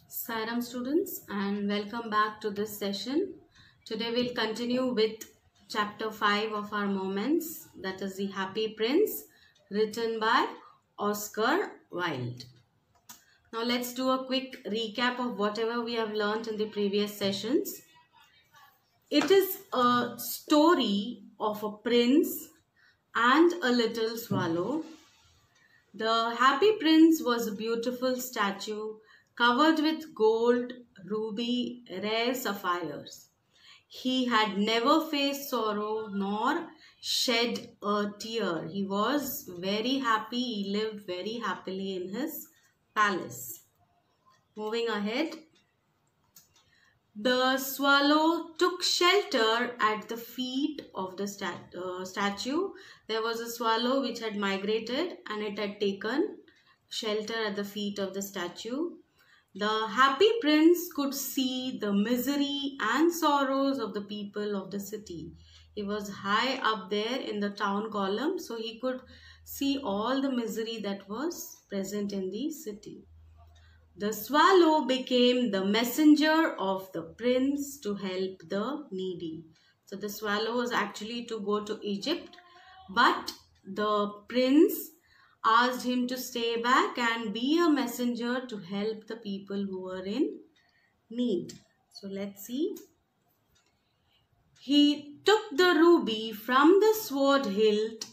Saram students, and welcome back to this session. Today we'll continue with chapter 5 of our moments, that is The Happy Prince, written by Oscar Wilde. Now let's do a quick recap of whatever we have learnt in the previous sessions. It is a story of a prince and a little swallow. The Happy Prince was a beautiful statue covered with gold, ruby, rare sapphires. He had never faced sorrow nor shed a tear. He was very happy. He lived very happily in his palace. Moving ahead. The swallow took shelter at the feet of the statue. There was a swallow which had migrated and it had taken shelter at the feet of the statue. The happy prince could see the misery and sorrows of the people of the city. He was high up there in the town column, so he could see all the misery that was present in the city. The swallow became the messenger of the prince to help the needy. So the swallow was actually to go to Egypt, but the prince asked him to stay back and be a messenger to help the people who were in need. So let's see. He took the ruby from the sword hilt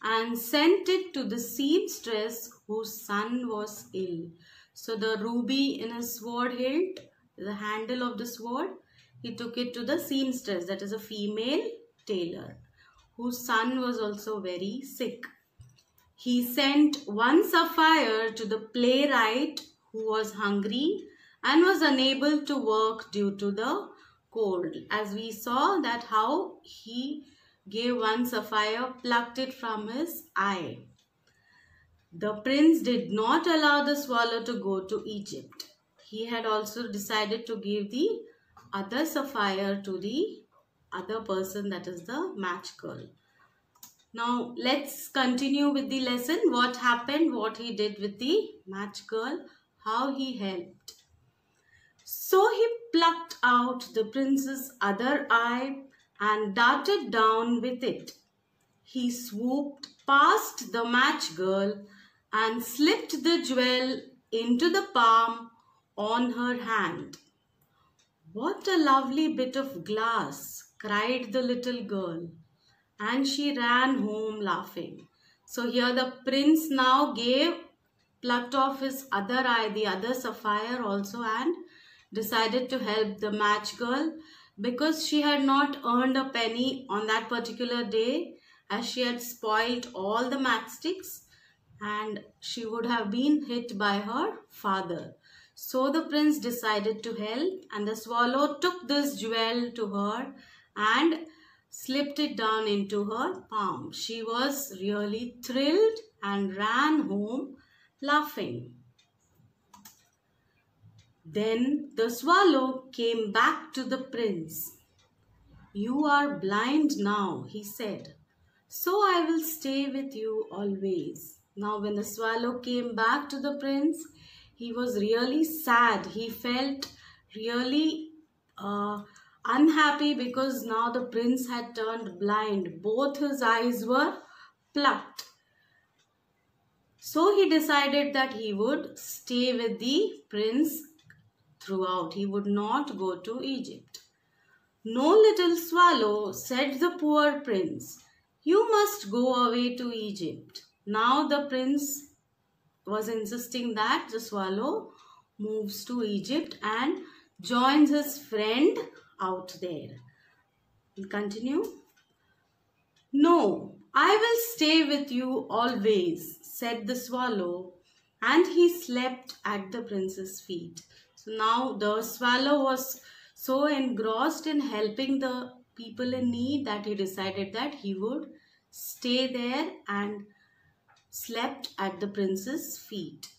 and sent it to the seamstress whose son was ill. So the ruby in his sword hilt, the handle of the sword, he took it to the seamstress, that is a female tailor, whose son was also very sick. He sent one sapphire to the playwright who was hungry and was unable to work due to the cold. As we saw that how he gave one sapphire, plucked it from his eye. The prince did not allow the swallow to go to Egypt. He had also decided to give the other sapphire to the other person, that is the match girl. Now let's continue with the lesson. What happened, what he did with the match girl, how he helped. So he plucked out the prince's other eye and darted down with it. He swooped past the match girl and slipped the jewel into the palm on her hand. "What a lovely bit of glass!" cried the little girl, and she ran home laughing. So here the prince now plucked off his other eye, the other sapphire also, and decided to help the match girl because she had not earned a penny on that particular day, as she had spoiled all the matchsticks and she would have been hit by her father. So the prince decided to help, and the swallow took this jewel to her and slipped it down into her palm. She was really thrilled and ran home laughing. Then the swallow came back to the prince. "You are blind now," he said, "so I will stay with you always." Now when the swallow came back to the prince, he was really sad. He felt really unhappy because now the prince had turned blind. Both his eyes were plucked. So he decided that he would stay with the prince throughout. He would not go to Egypt. "No, little swallow," said the poor prince, "you must go away to Egypt." Now the prince was insisting that the swallow moves to Egypt and joins his friend out there. We'll continue. "No, I will stay with you always," said the swallow, and he slept at the prince's feet. So now the swallow was so engrossed in helping the people in need that he decided that he would stay there and slept at the prince's feet.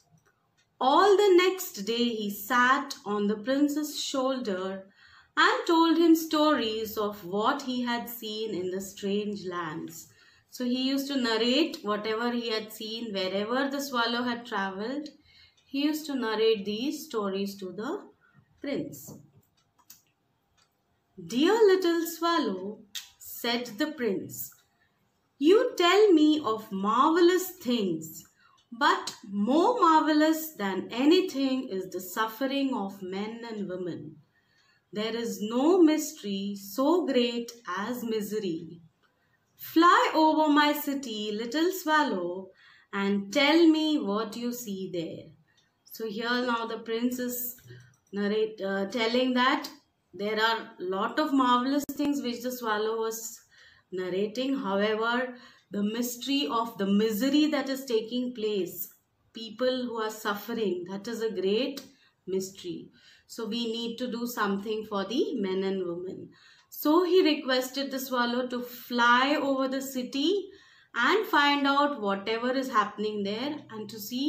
All the next day he sat on the prince's shoulder and told him stories of what he had seen in the strange lands. So he used to narrate whatever he had seen wherever the swallow had travelled. he used to narrate these stories to the prince. "Dear little swallow," said the prince, "you tell me of marvelous things, but more marvelous than anything is the suffering of men and women. There is no mystery so great as misery. Fly over my city, little swallow, and tell me what you see there." So here now the prince is telling that there are lot of marvelous things which the swallow was narrating. However, the mystery of the misery that is taking place, people who are suffering, that is a great mystery. So we need to do something for the men and women. So he requested the swallow to fly over the city and find out whatever is happening there, and to see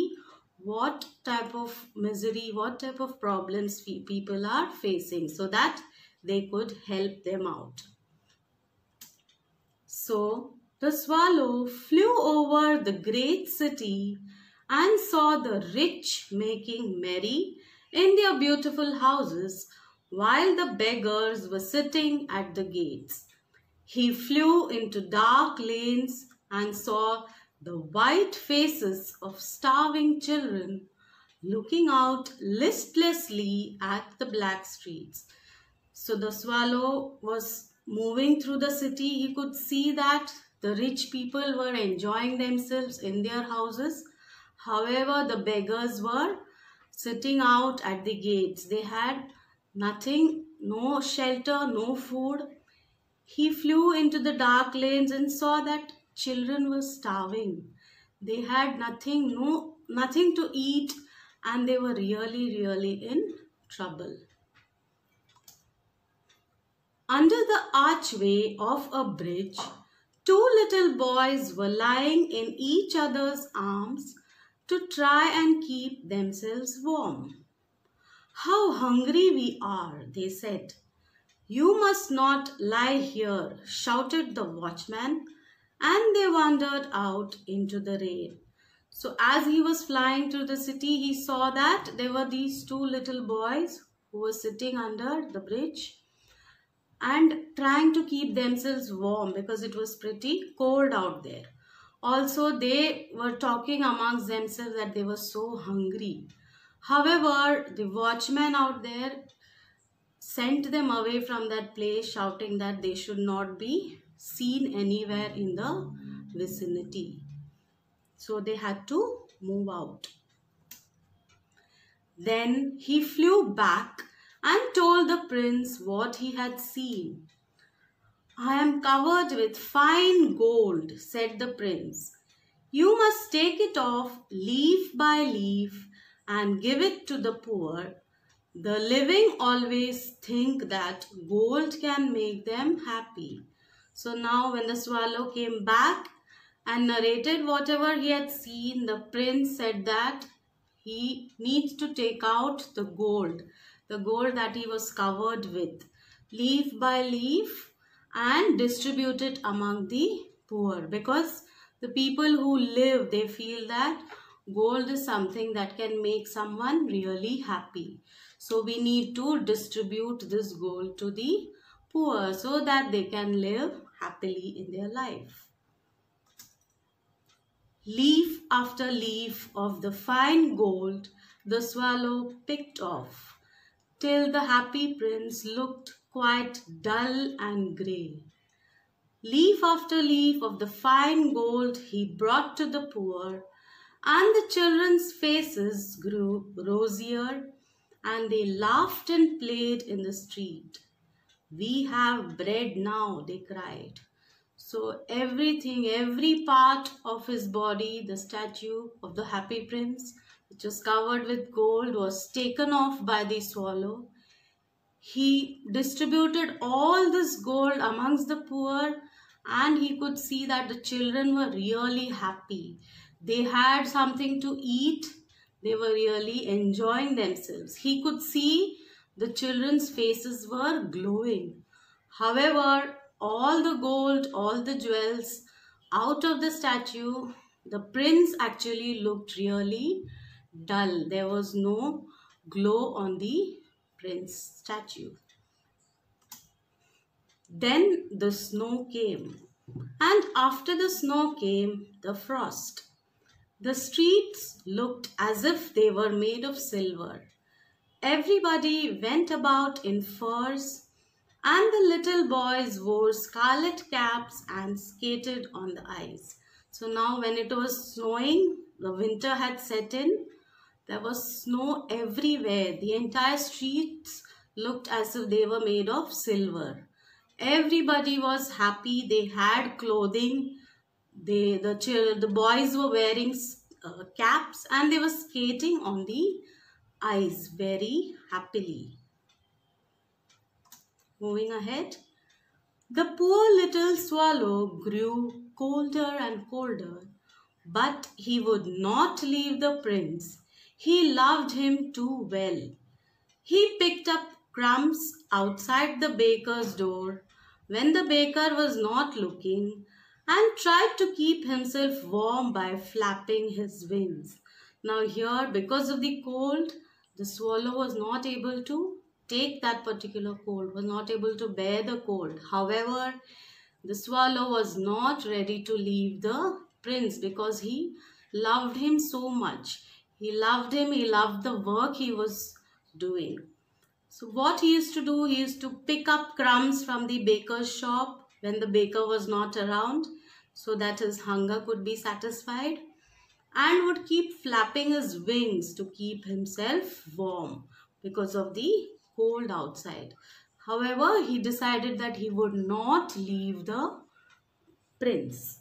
what type of misery, what type of problems people are facing, so that they could help them out. So the swallow flew over the great city and saw the rich making merry in their beautiful houses, while the beggars were sitting at the gates. He flew into dark lanes and saw the white faces of starving children looking out listlessly at the black streets. So the swallow was moving through the city. He could see that the rich people were enjoying themselves in their houses. However, the beggars were sitting out at the gates. They had nothing, no shelter, no food. He flew into the dark lanes and saw that children were starving. They had nothing to eat, and they were really in trouble. Under the archway of a bridge, two little boys were lying in each other's arms to try and keep themselves warm. "How hungry we are," they said. "You must not lie here," shouted the watchman, and they wandered out into the rain. So as he was flying through the city, he saw that there were these two little boys who were sitting under the bridge and trying to keep themselves warm because it was pretty cold out there. Also, they were talking amongst themselves that they were so hungry. However, the watchman out there sent them away from that place, shouting that they should not be seen anywhere in the vicinity. So they had to move out. Then he flew back and told the prince what he had seen. "I am covered with fine gold," said the prince. "You must take it off leaf by leaf and give it to the poor. The living always think that gold can make them happy." So now when the swallow came back and narrated whatever he had seen, the prince said that he needs to take out the gold that he was covered with, leaf by leaf, and distribute it among the poor, because the people who live, they feel that gold is something that can make someone really happy. So we need to distribute this gold to the poor so that they can live happily in their life. Leaf after leaf of the fine gold the swallow picked off, till the happy prince looked quite dull and grey. Leaf after leaf of the fine gold he brought to the poor, and the children's faces grew rosier, and they laughed and played in the street. "We have bread now," they cried. So everything, every part of his body, the statue of the happy prince, which was covered with gold, was taken off by the swallow. He distributed all this gold amongst the poor, and he could see that the children were really happy. They had something to eat. They were really enjoying themselves. He could see the children's faces were glowing. However, all the gold, all the jewels out of the statue, the prince actually looked really dull. There was no glow on the prince statue. Then the snow came, and after the snow came the frost. The streets looked as if they were made of silver. Everybody went about in furs, and the little boys wore scarlet caps and skated on the ice. So now when it was snowing, the winter had set in, there was snow everywhere. The entire streets looked as if they were made of silver. Everybody was happy. They had clothing. The boys were wearing caps and they were skating on the ice very happily. Moving ahead, the poor little swallow grew colder and colder, but he would not leave the prince. He loved him too well. He picked up crumbs outside the baker's door when the baker was not looking and tried to keep himself warm by flapping his wings. Now here, because of the cold, the swallow was not able to take that particular cold, was not able to bear the cold. However, the swallow was not ready to leave the prince because he loved him so much. He loved him, he loved the work he was doing. So what he used to do, he used to pick up crumbs from the baker's shop when the baker was not around so that his hunger could be satisfied, and would keep flapping his wings to keep himself warm because of the cold outside. However, he decided that he would not leave the prince.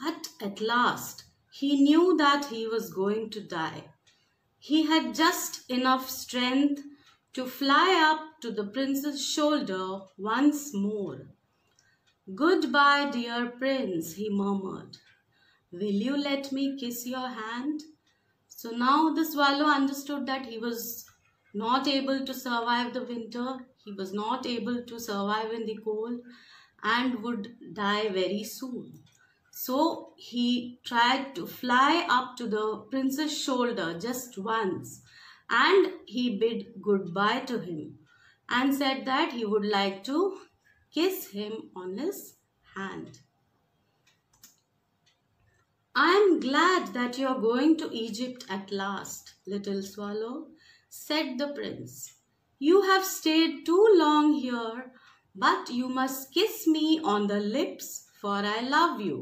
But at last, he knew that he was going to die. He had just enough strength to fly up to the prince's shoulder once more. "Goodbye, dear prince," he murmured. "Will you let me kiss your hand?" So now the swallow understood that he was not able to survive the winter. He was not able to survive in the cold and would die very soon. So he tried to fly up to the prince's shoulder just once, and he bid goodbye to him and said that he would like to kiss him on his hand. "I am glad that you are going to Egypt at last, little swallow," said the prince. "You have stayed too long here, but you must kiss me on the lips, for I love you."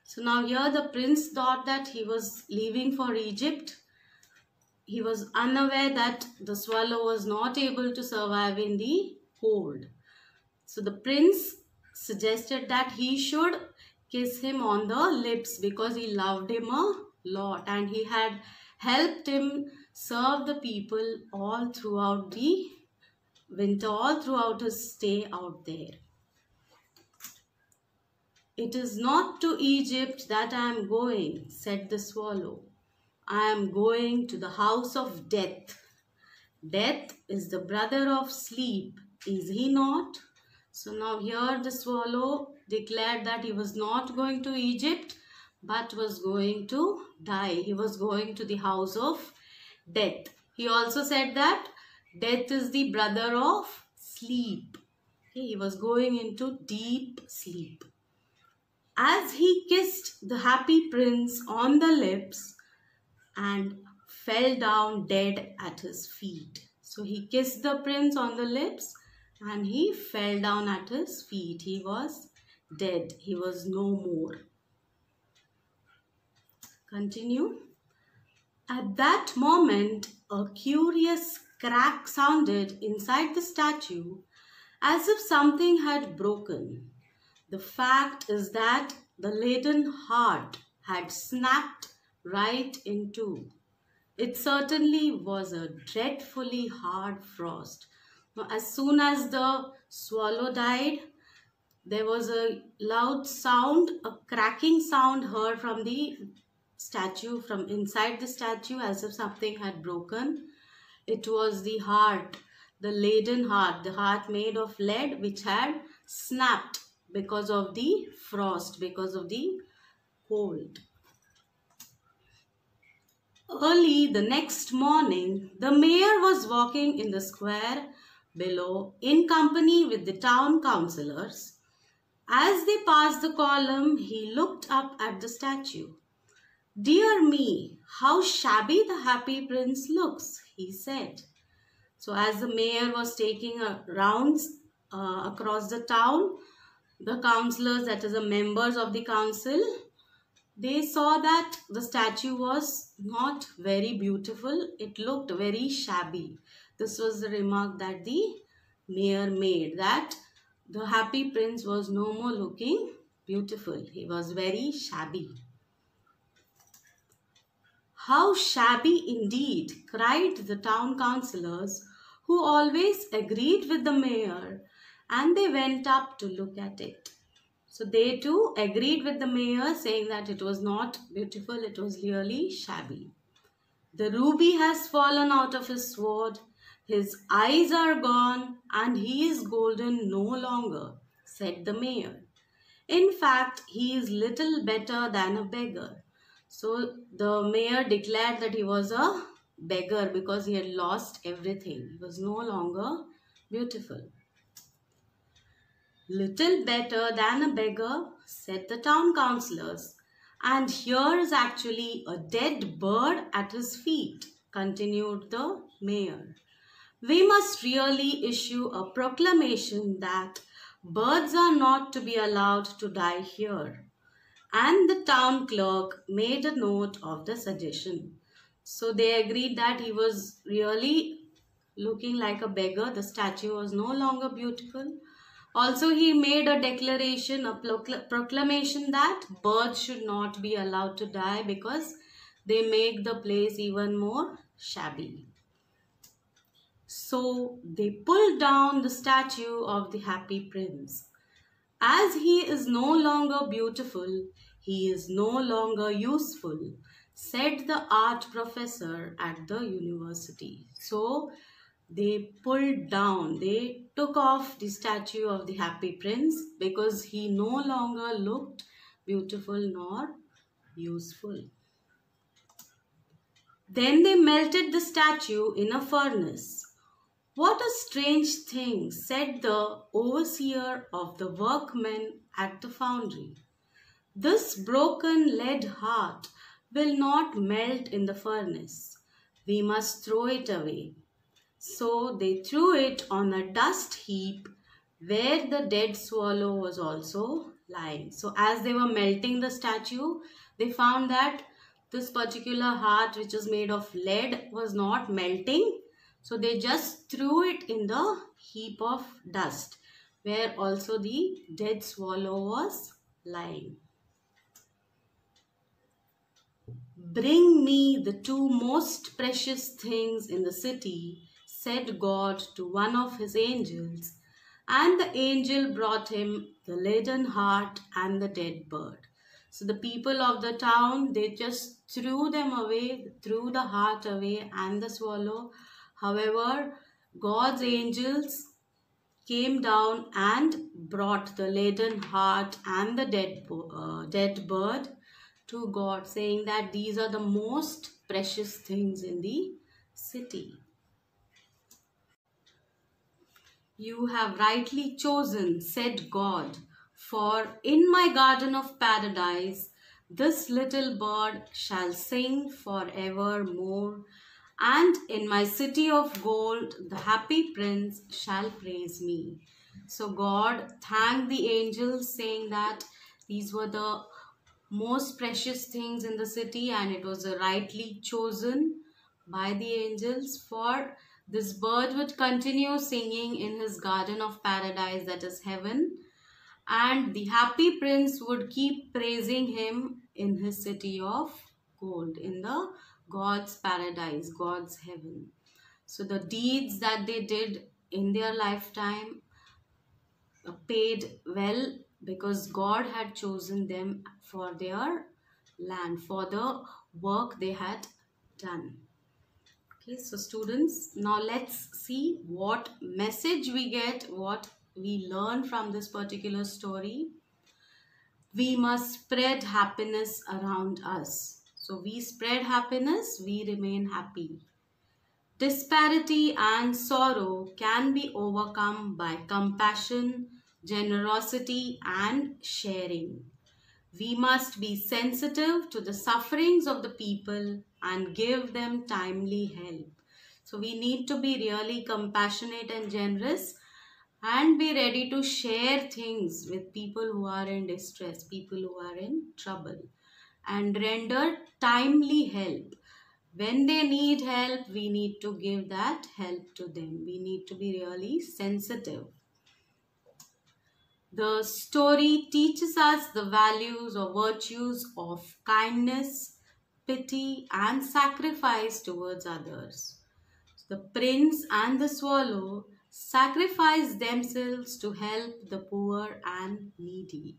So now here the prince thought that he was leaving for Egypt. He was unaware that the swallow was not able to survive in the cold. So the prince suggested that he should kiss him on the lips because he loved him a lot and he had helped him serve the people all throughout the winter, all throughout his stay out there. "It is not to Egypt that I am going," said the swallow. "I am going to the house of death. Death is the brother of sleep, is he not?" So now here the swallow declared that he was not going to Egypt but was going to die. He was going to the house of death. He also said that death is the brother of sleep. Okay, he was going into deep sleep. As he kissed the happy prince on the lips and fell down dead at his feet. So he kissed the prince on the lips and he fell down at his feet. He was dead. He was no more. Continue. At that moment, a curious crack sounded inside the statue as if something had broken. The fact is that the leaden heart had snapped right in two. It certainly was a dreadfully hard frost. Now, as soon as the swallow died, there was a loud sound, a cracking sound heard from the statue, from inside the statue, as if something had broken. It was the heart, the leaden heart, the heart made of lead, which had snapped because of the frost, because of the cold. Early the next morning, the mayor was walking in the square below in company with the town councillors. As they passed the column, he looked up at the statue. "Dear me, how shabby the happy prince looks," he said. So as the mayor was taking rounds across the town, the councillors, that is the members of the council, they saw that the statue was not very beautiful. It looked very shabby. This was the remark that the mayor made, that the happy prince was no more looking beautiful. He was very shabby. "How shabby indeed," cried the town councillors, who always agreed with the mayor, and they went up to look at it. So they too agreed with the mayor, saying that it was not beautiful, it was really shabby. "The ruby has fallen out of his sword, his eyes are gone, and he is golden no longer," said the mayor. "In fact, he is little better than a beggar." So the mayor declared that he was a beggar because he had lost everything. He was no longer beautiful. "Little better than a beggar," said the town councillors. "And here is actually a dead bird at his feet," continued the mayor. "We must really issue a proclamation that birds are not to be allowed to die here." And the town clerk made a note of the suggestion. So they agreed that he was really looking like a beggar. The statue was no longer beautiful. Also, he made a declaration, a proclamation that birds should not be allowed to die because they make the place even more shabby. So they pulled down the statue of the happy prince. "As he is no longer beautiful, he is no longer useful," said the art professor at the university. So they pulled down, they took off the statue of the happy prince because he no longer looked beautiful nor useful. Then they melted the statue in a furnace. "What a strange thing," said the overseer of the workmen at the foundry. "This broken lead heart will not melt in the furnace. We must throw it away." So they threw it on a dust heap where the dead swallow was also lying. So as they were melting the statue, they found that this particular heart, which is made of lead, was not melting. So they just threw it in the heap of dust where also the dead swallow was lying. "Bring me the two most precious things in the city," said God to one of his angels, and the angel brought him the leaden heart and the dead bird. So the people of the town, they just threw them away, threw the heart away and the swallow. However, God's angels came down and brought the leaden heart and the dead bird to God, saying that these are the most precious things in the city. "You have rightly chosen," said God, "for in my garden of paradise this little bird shall sing forevermore, and in my city of gold the happy prince shall praise me." So God thanked the angels, saying that these were the most precious things in the city and it was rightly chosen by the angels, for this bird would continue singing in his garden of paradise, that is heaven, and the happy prince would keep praising him in his city of gold, in the God's paradise, God's heaven. So the deeds that they did in their lifetime paid well because God had chosen them for their land, for the work they had done. Okay, so students, now let's see what message we get, what we learn from this particular story. We must spread happiness around us. So we spread happiness, we remain happy. Disparity and sorrow can be overcome by compassion, generosity, and sharing. We must be sensitive to the sufferings of the people and give them timely help. So we need to be really compassionate and generous and be ready to share things with people who are in distress, people who are in trouble, and render timely help. When they need help, we need to give that help to them. We need to be really sensitive. The story teaches us the values or virtues of kindness, pity, and sacrifice towards others. The prince and the swallow sacrifice themselves to help the poor and needy.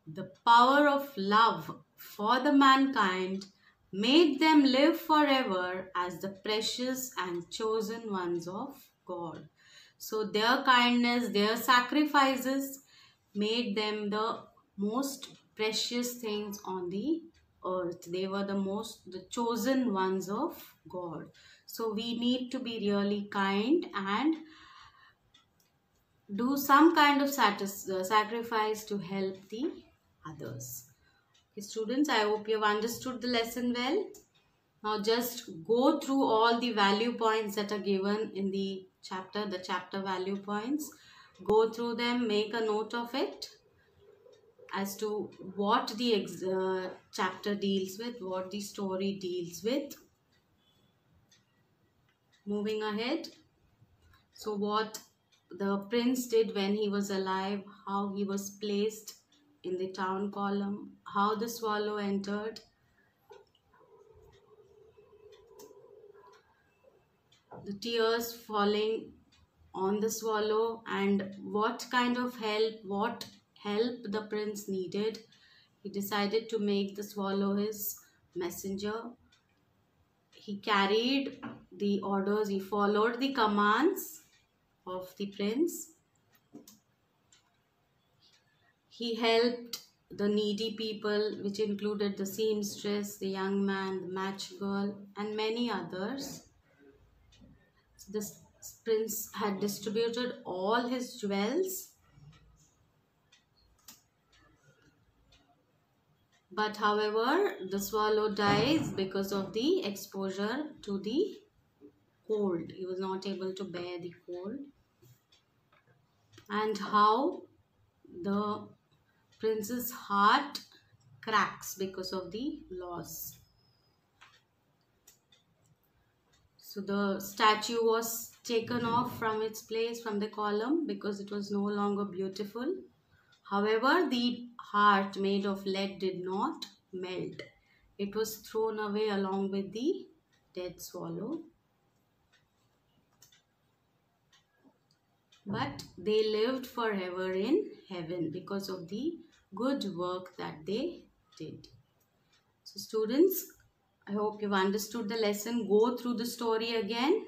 The power of love for the mankind made them live forever as the precious and chosen ones of God. So their kindness, their sacrifices made them the most precious things on the earth. They were the chosen ones of God. So we need to be really kind and do some kind of sacrifice to help the others. Okay, students, I hope you have understood the lesson well. Now just go through all the value points that are given in the chapter value points. Go through them, make a note of it as to what the chapter deals with, what the story deals with. Moving ahead. So what the prince did when he was alive, how he was placed in the town column, how the swallow entered, the tears falling on the swallow, and what kind of what help the prince needed. He decided to make the swallow his messenger. He carried the orders, he followed the commands of the prince. He helped the needy people, which included the seamstress, the young man, the match girl, and many others. The prince had distributed all his jewels, but however, the swallow dies because of the exposure to the cold. He was not able to bear the cold. And how the prince's heart cracks because of the loss. So the statue was taken off from its place, from the column, because it was no longer beautiful. However, the heart made of lead did not melt. It was thrown away along with the dead swallow. But they lived forever in heaven because of the good work that they did. So students, I hope you've understood the lesson. Go through the story again